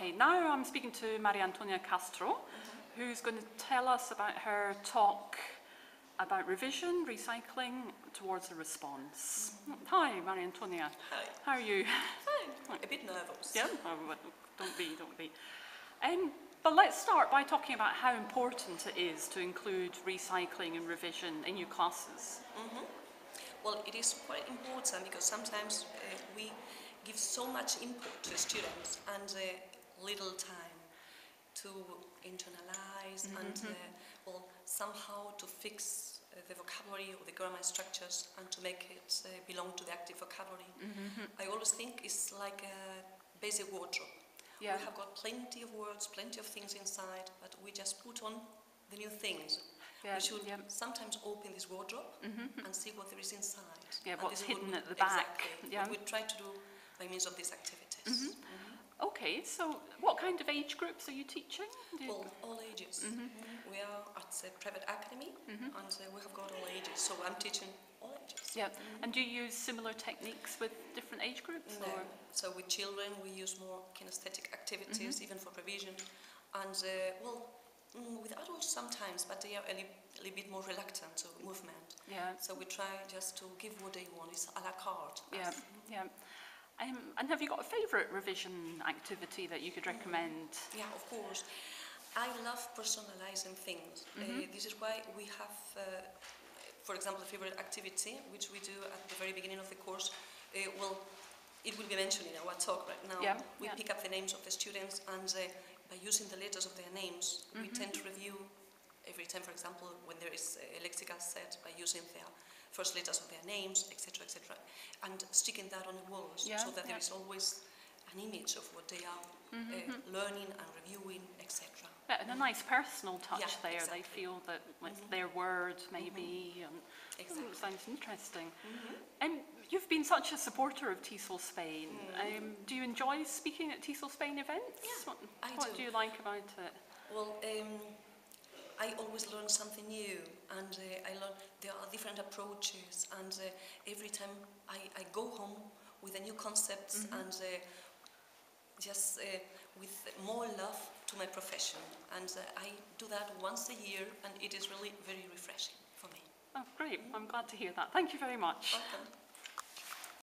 Okay, now I'm speaking to M'Antonia Castro, who's going to tell us about her talk about revision, recycling towards a response. Hi, M'Antonia. Hi. How are you? Fine. A bit nervous. Yeah, oh, don't be. But let's start by talking about how important it is to include recycling and revision in your classes. Well, it is quite important because sometimes we give so much input to students and little time to internalize and well, somehow to fix the vocabulary or the grammar structures and to make it belong to the active vocabulary. I always think it's like a basic wardrobe. Yeah. We have got plenty of words, plenty of things inside, but we just put on the new things. Yeah, we should sometimes open this wardrobe and see what there is inside. Yeah, and what's hidden at the back. Exactly. Yeah. What we try to do by means of these activities. Okay, so what kind of age groups are you teaching? Well, all ages. We are at a private academy and we have got all ages, so I'm teaching all ages. Yeah, and do you use similar techniques with different age groups? No. Or? So with children we use more kinesthetic activities, even for revision, and well, with adults sometimes, but they are a little bit more reluctant to movement. Yeah. So we try just to give what they want. It's a la carte. Yeah, yeah. And have you got a favourite revision activity that you could recommend? Yeah, of course. I love personalizing things. This is why we have, for example, a favourite activity, which we do at the very beginning of the course. Well, it will be mentioned in our talk right now. Yeah, we pick up the names of the students and by using the letters of their names, we tend to review every time, for example, when there is a lexical set by using their first letters of their names, etc., etc., and sticking that on the walls so that there is always an image of what they are learning and reviewing, etc. Yeah, and a nice personal touch there. Exactly. They feel that it's their word, maybe. And Exactly. Sounds interesting. You've been such a supporter of TESOL-SPAIN. Do you enjoy speaking at TESOL-SPAIN events? Yeah, What do you like about it? Well, I always learn something new, and I learn there are different approaches, and every time I go home with a new concepts and just with more love to my profession, and I do that once a year, and it is really very refreshing for me. Oh, great. I'm glad to hear that. Thank you very much. Welcome.